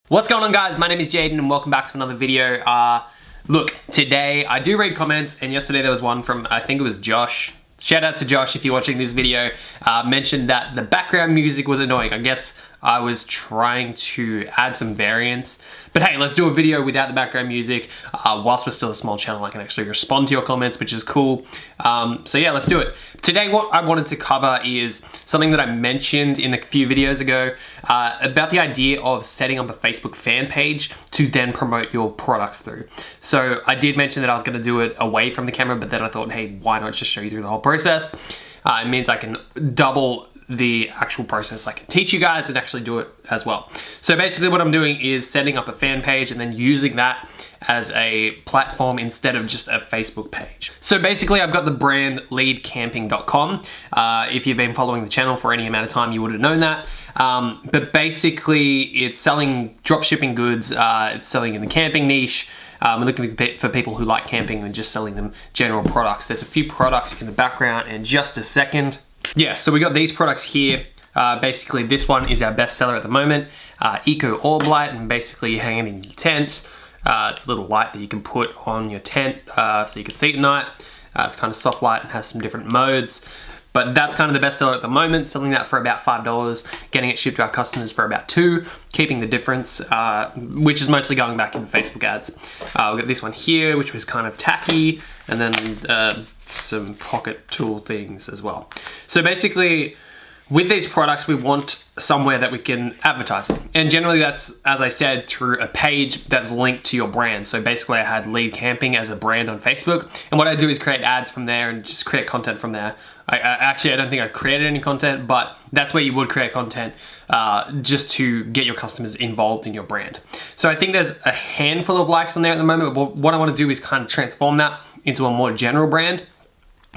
What's going on, guys? My name is Jaden and welcome back to another video. Look, today I do read comments, and yesterday there was one from, I think it was Josh. Shout out to Josh if you're watching this video. Mentioned that the background music was annoying. I guess I was trying to add some variance. But hey, let's do a video without the background music. Whilst we're still a small channel, I can actually respond to your comments, which is cool. So yeah, let's do it. Today, what I wanted to cover is something that I mentioned in a few videos ago about the idea of setting up a Facebook fan page to then promote your products through. So I did mention that I was gonna do it away from the camera, but then I thought, hey, why not just show you through the whole process? It means I can double the actual process. I can teach you guys and actually do it as well. So basically what I'm doing is setting up a fan page and then using that as a platform instead of just a Facebook page. So basically I've got the brand leadcamping.com. If you've been following the channel for any amount of time, you would have known that. But basically it's selling drop shipping goods. It's selling in the camping niche. I'm looking for people who like camping and just selling them general products. There's a few products in the background in just a second. Yeah, so we got these products here. Basically this one is our best seller at the moment. Eco Orb Light, and basically you hang it in your tent. It's a little light that you can put on your tent so you can see at night. It's kind of soft light and has some different modes. But that's kind of the best seller at the moment, selling that for about $5, getting it shipped to our customers for about $2, keeping the difference, which is mostly going back into Facebook ads. We've got this one here, which was kind of tacky, and then some pocket tool things as well. So basically, with these products, we want somewhere that we can advertise it. And generally that's, as I said, through a page that's linked to your brand. So basically I had Lead Camping as a brand on Facebook. And what I do is create ads from there and just create content from there. Actually, I don't think I created any content, but that's where you would create content just to get your customers involved in your brand. So I think there's a handful of likes on there at the moment, but what I want to do is kind of transform that into a more general brand,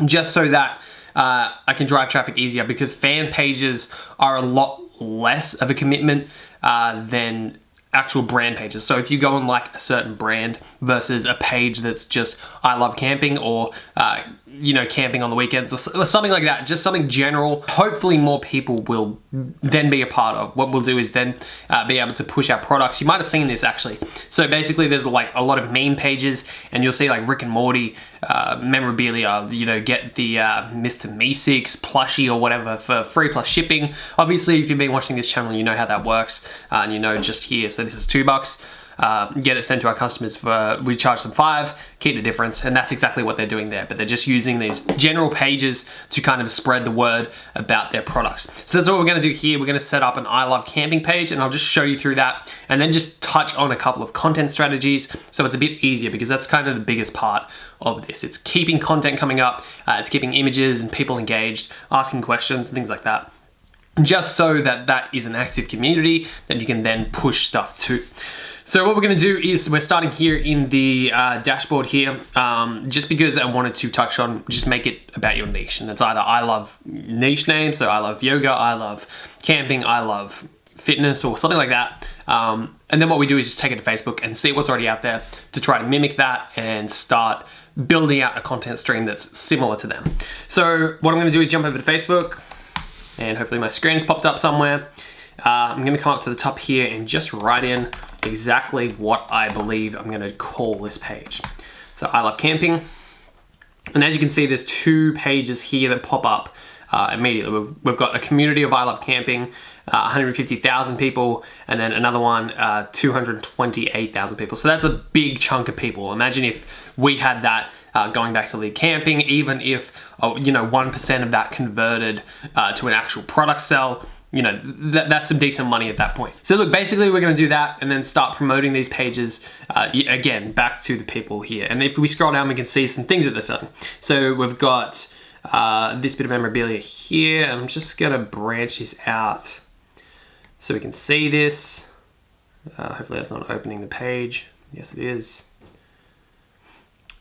just so that I can drive traffic easier, because fan pages are a lot less of a commitment than actual brand pages. So if you go on like a certain brand versus a page that's just I love camping, or you know, camping on the weekends, or something like that, just something general, hopefully more people will then be a part of. What we'll do is then be able to push our products. You might have seen this actually. So basically there's like a lot of meme pages, and you'll see like Rick and Morty memorabilia, you know, get the Mr. Meeseeks plushie or whatever for free plus shipping. Obviously if you've been watching this channel, you know how that works, and you know just here. So this is $2. Get it sent to our customers for, we charge them $5, keep the difference, and that's exactly what they're doing there. But they're just using these general pages to kind of spread the word about their products. So that's what we're gonna do here. We're gonna set up an I Love Camping page, and I'll just show you through that, and then just touch on a couple of content strategies so it's a bit easier, because that's kind of the biggest part of this. It's keeping content coming up, it's keeping images and people engaged, asking questions and things like that, just so that that is an active community that you can then push stuff to. So what we're gonna do is we're starting here in the dashboard here, just because I wanted to touch on, just make it about your niche. And it's either I love niche names, so I love yoga, I love camping, I love fitness, or something like that. And then what we do is just take it to Facebook and see what's already out there to try to mimic that and start building out a content stream that's similar to them. So what I'm gonna do is jump over to Facebook, and hopefully my screen has popped up somewhere. I'm gonna come up to the top here and just write in exactly what I believe I'm gonna call this page. So I love camping. And as you can see, there's 2 pages here that pop up immediately. We've got a community of I love camping, 150,000 people, and then another one, 228,000 people. So that's a big chunk of people. Imagine if we had that going back to lead camping, even if you know, 1% of that converted to an actual product sell. You know, that's some decent money at that point. So look, basically we're gonna do that and then start promoting these pages, again, back to the people here. And if we scroll down, we can see some things that they're selling. So we've got this bit of memorabilia here, and I'm just gonna branch this out so we can see this. Hopefully that's not opening the page. Yes, it is.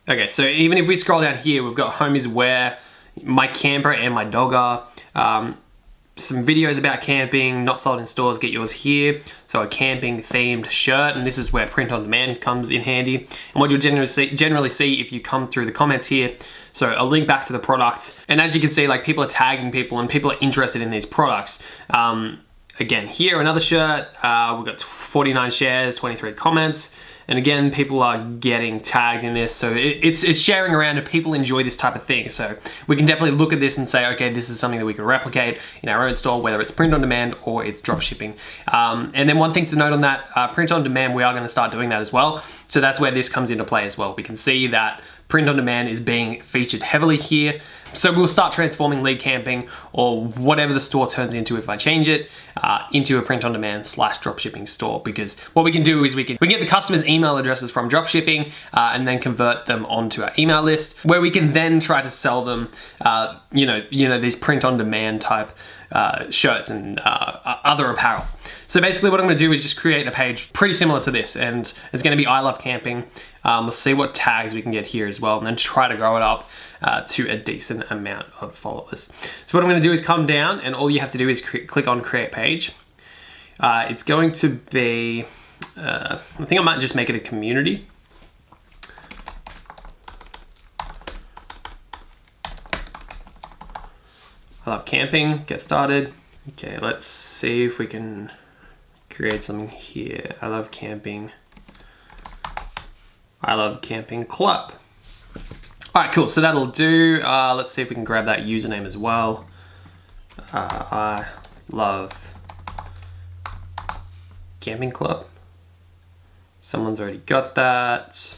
Okay, so even if we scroll down here, we've got home is where my camper and my dog are. Some videos about camping, not sold in stores, get yours here. So a camping themed shirt, and this is where print on demand comes in handy. And what you'll generally see if you come through the comments here, so a link back to the product. And as you can see, like, people are tagging people and people are interested in these products. again, here, another shirt, we've got 49 shares, 23 comments. And again, people are getting tagged in this, so it's sharing around and people enjoy this type of thing. So we can definitely look at this and say, okay, this is something that we can replicate in our own store, whether it's print on demand or it's drop shipping. And then one thing to note on that, print on demand, we are gonna start doing that as well. So that's where this comes into play as well. We can see that print on demand is being featured heavily here. So we'll start transforming lead camping or whatever the store turns into if I change it into a print on demand / dropshipping store, because what we can do is we can get the customers' email addresses from dropshipping and then convert them onto our email list, where we can then try to sell them you know these print on demand type shirts and other apparel. So basically what I'm gonna do is just create a page pretty similar to this, and it's gonna be I love camping. We'll see what tags we can get here as well, and then try to grow it up to a decent amount of followers. So what I'm gonna do is come down, and all you have to do is click on create page. It's going to be, I think I might just make it a community. I love camping, get started. Okay, let's see if we can create something here. I love camping. I love camping club. All right, cool, so that'll do. Let's see if we can grab that username as well. I love camping club. Someone's already got that.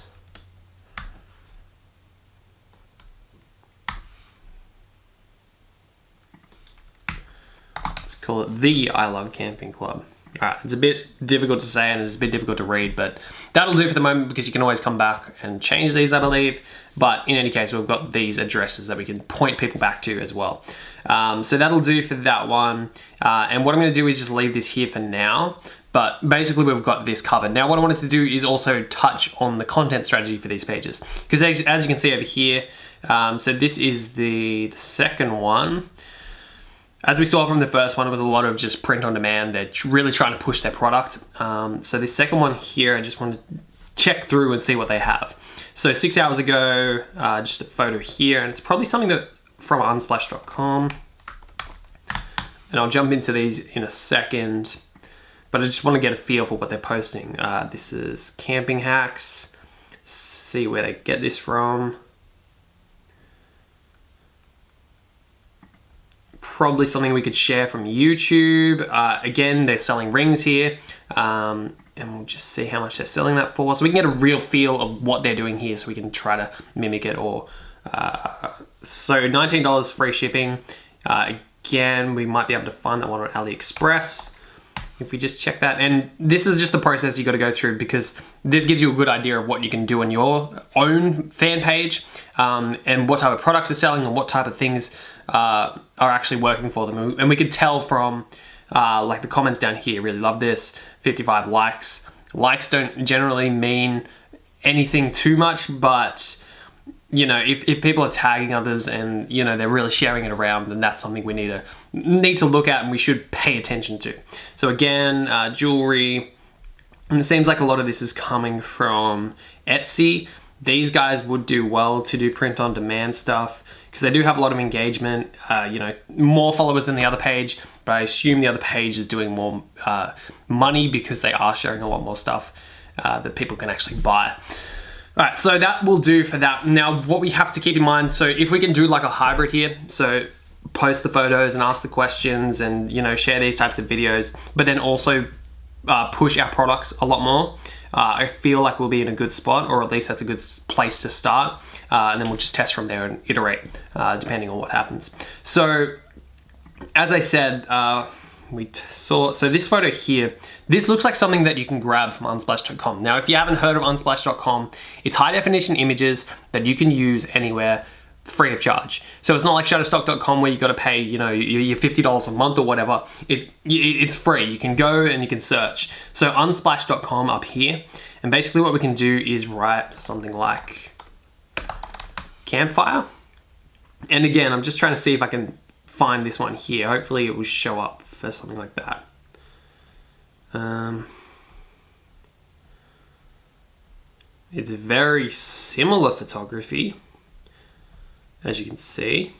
Let's call it the I love camping club. All right, it's a bit difficult to say and it's a bit difficult to read, but that'll do for the moment because you can always come back and change these, I believe. But in any case, we've got these addresses that we can point people back to as well. So that'll do for that one. And what I'm gonna do is just leave this here for now. But basically we've got this covered. Now what I wanted to do is also touch on the content strategy for these pages. Because as you can see over here, so this is the second one. As we saw from the first one, it was a lot of just print on demand. They're really trying to push their product. So this second one here, I just wanted to check through and see what they have. So 6 hours ago, just a photo here, and it's probably something that from unsplash.com. And I'll jump into these in a second, but I just want to get a feel for what they're posting. This is camping hacks. See where they get this from. Probably something we could share from YouTube. Again, they're selling rings here. And we'll just see how much they're selling that for. So we can get a real feel of what they're doing here so we can try to mimic it. Or so $19 free shipping. Again, we might be able to find that one on AliExpress. If we just check that, and this is just the process you got to go through because this gives you a good idea of what you can do on your own fan page and what type of products are selling and what type of things are actually working for them. And we could tell from like the comments down here, really love this, 55 likes. Likes don't generally mean anything too much, but you know, if people are tagging others and you know they're really sharing it around, then that's something we need to look at and we should pay attention to. So again, jewelry, and it seems like a lot of this is coming from Etsy. These guys would do well to do print on demand stuff because they do have a lot of engagement, you know, more followers than the other page, but I assume the other page is doing more money because they are sharing a lot more stuff that people can actually buy. All right, so that will do for that. Now, what we have to keep in mind, so if we can do like a hybrid here, so post the photos and ask the questions and, you know, share these types of videos, but then also push our products a lot more, I feel like we'll be in a good spot, or at least that's a good place to start. And then we'll just test from there and iterate depending on what happens. So as I said, so this photo here, this looks like something that you can grab from unsplash.com. Now, if you haven't heard of unsplash.com, it's high definition images that you can use anywhere free of charge. So it's not like shutterstock.com where you got to pay, you know, your $50 a month or whatever. It's free. You can go and you can search. So unsplash.com up here, and basically what we can do is write something like campfire. And again, I'm just trying to see if I can find this one here. Hopefully it will show up for something like that. It's very similar photography, as you can see.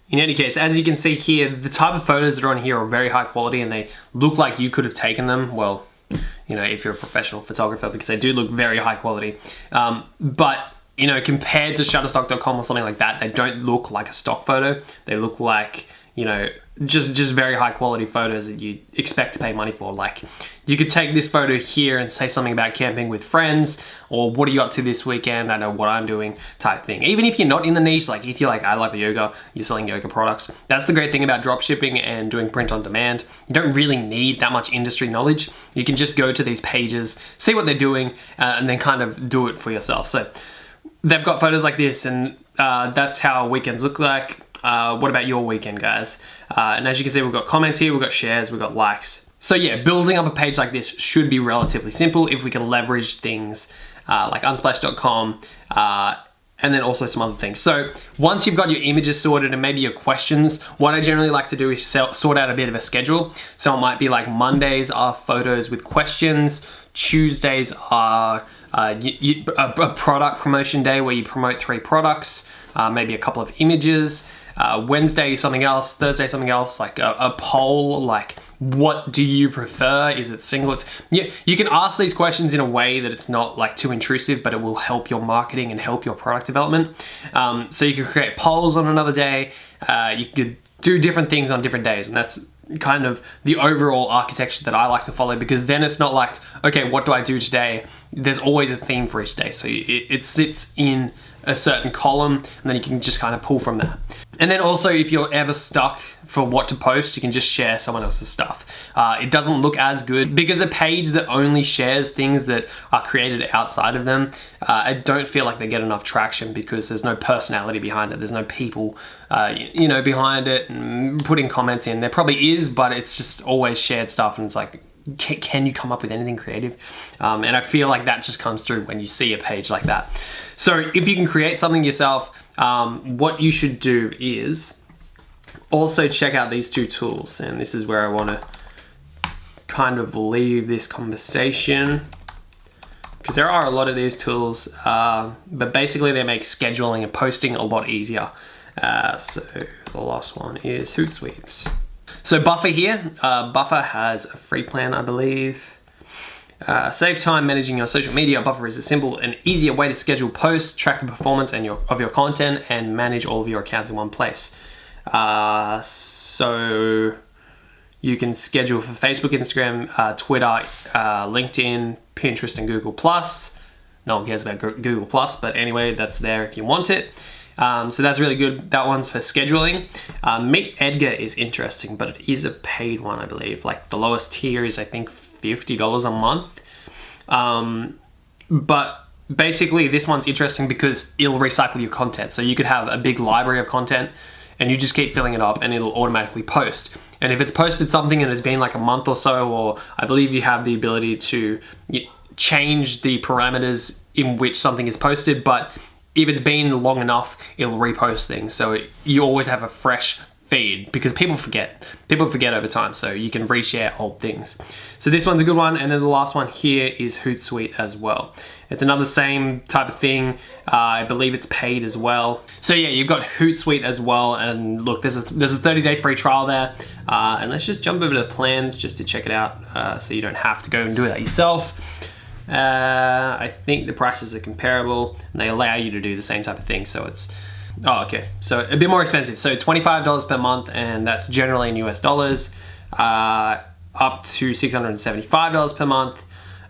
In any case, as you can see here, the type of photos that are on here are very high quality and they look like you could have taken them. Well, you know, if you're a professional photographer, because they do look very high quality. But you know, compared to Shutterstock.com or something like that, they don't look like a stock photo. They look like, you know, just very high quality photos that you expect to pay money for. Like, you could take this photo here and say something about camping with friends, or what are you up to this weekend? I know what I'm doing type thing. Even if you're not in the niche, like if you're like, I love yoga, you're selling yoga products. That's the great thing about drop shipping and doing print on demand. You don't really need that much industry knowledge. You can just go to these pages, see what they're doing, and then kind of do it for yourself. So they've got photos like this, and that's how weekends look like. What about your weekend, guys? And as you can see, we've got comments here, we've got shares, we've got likes. So yeah, building up a page like this should be relatively simple if we can leverage things like unsplash.com and then also some other things. So once you've got your images sorted and maybe your questions, what I generally like to do is sort out a bit of a schedule. So it might be like Mondays are photos with questions, Tuesdays are a product promotion day where you promote 3 products, maybe a couple of images. Wednesday something else, Thursday something else, like a poll, like what do you prefer? Is it singlets? Yeah, you can ask these questions in a way that it's not like too intrusive, but it will help your marketing and help your product development. So you can create polls on another day. You could do different things on different days, and that's kind of the overall architecture that I like to follow, because then it's not like, okay, what do I do today? There's always a theme for each day. So it sits in a certain column, and then you can just kind of pull from that. And then also, if you're ever stuck for what to post, you can just share someone else's stuff. It doesn't look as good because a page that only shares things that are created outside of them, I don't feel like they get enough traction because there's no personality behind it. There's no people, you know, behind it and putting comments in. There probably is, but it's just always shared stuff, and it's like, can you come up with anything creative? And I feel like that just comes through when you see a page like that. So if you can create something yourself, what you should do is also check out these 2 tools. And this is where I want to kind of leave this conversation, because there are a lot of these tools, but basically they make scheduling and posting a lot easier. So the last one is Hootsuite. So Buffer here, Buffer has a free plan, I believe. Save time managing your social media. Buffer is a simple and easier way to schedule posts, track the performance of your content, and manage all of your accounts in one place. So you can schedule for Facebook, Instagram, Twitter, LinkedIn, Pinterest, and Google+. No one cares about Google+, but anyway, that's there if you want it. So that's really good. That one's for scheduling. Meet Edgar is interesting, but it is a paid one, I believe. Like the lowest tier is, I think, $50 a month. But basically this one's interesting because it'll recycle your content. So you could have a big library of content and you just keep filling it up and it'll automatically post. And if it's posted something and it's been like a month or so, or I believe you have the ability to change the parameters in which something is posted, but if it's been long enough, it'll repost things. So you always have a fresh feed, because people forget over time, so you can reshare old things. So this one's a good one. And then the last one here is Hootsuite as well. It's another same type of thing. I believe it's paid as well. So yeah, you've got Hootsuite as well. And look, there's a 30-day free trial there. And let's just jump over to the plans just to check it out, so you don't have to go and do that yourself. I think the prices are comparable and they allow you to do the same type of thing. So it's, oh, okay. So a bit more expensive. So $25 per month, and that's generally in US dollars, up to $675 per month.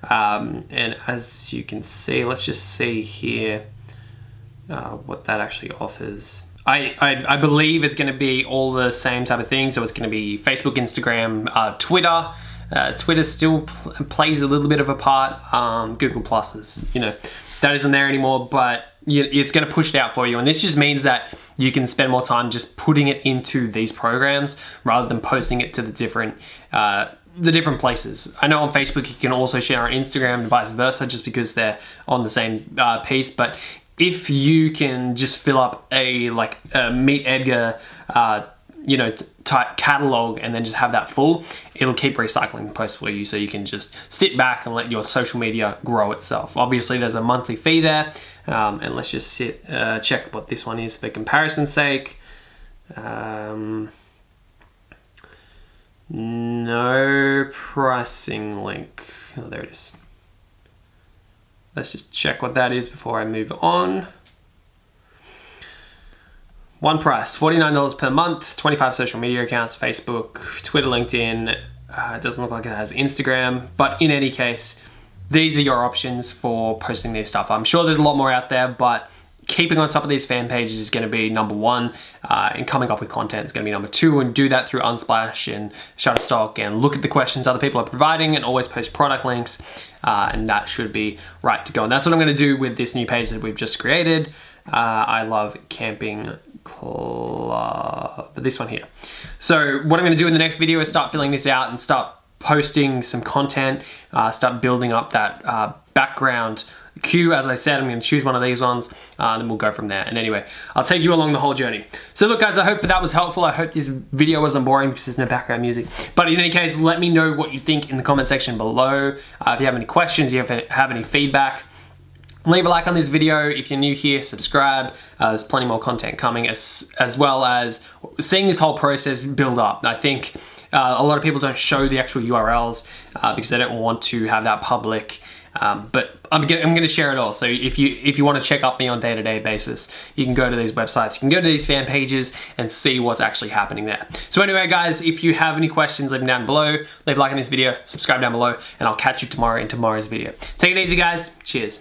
And as you can see, let's just see here what that actually offers. I believe it's going to be all the same type of thing. So it's going to be Facebook, Instagram, Twitter. Twitter still plays a little bit of a part. Google Plus is, you know, that isn't there anymore, but it's going to push it out for you. And this just means that you can spend more time just putting it into these programs rather than posting it to the different places. I know on Facebook you can also share on Instagram and vice versa, just because they're on the same piece. But if you can just fill up a Meet Edgar type catalog and then just have that full, it'll keep recycling the posts for you, so you can just sit back and let your social media grow itself. Obviously there's a monthly fee there, and let's just check what this one is for comparison's sake. No pricing link. Oh, there it is. Let's just check what that is before I move on. One price, $49 per month, 25 social media accounts, Facebook, Twitter, LinkedIn. It doesn't look like it has Instagram, but in any case, these are your options for posting this stuff. I'm sure there's a lot more out there, but keeping on top of these fan pages is going to be number one, and coming up with content is going to be number two, and do that through Unsplash and Shutterstock, and look at the questions other people are providing, and always post product links, and that should be right to go. And that's what I'm going to do with this new page that we've just created. I love camping club, this one here. So what I'm going to do in the next video is start filling this out and start posting some content, start building up that background queue. As I said, I'm going to choose one of these ones, then we'll go from there. And anyway, I'll take you along the whole journey. So look guys, I hope that was helpful. I hope this video wasn't boring because there's no background music. But in any case, let me know what you think in the comment section below. If you have any questions, if you have any feedback, leave a like on this video. If you're new here, subscribe. There's plenty more content coming, as well as seeing this whole process build up. I think a lot of people don't show the actual URLs because they don't want to have that public. But I'm gonna share it all. So if you want to check up me on day-to-day basis, you can go to these websites, you can go to these fan pages and see what's actually happening there. So anyway guys, if you have any questions, leave them down below, leave a like on this video, subscribe down below, and I'll catch you tomorrow in tomorrow's video. Take it easy guys, cheers.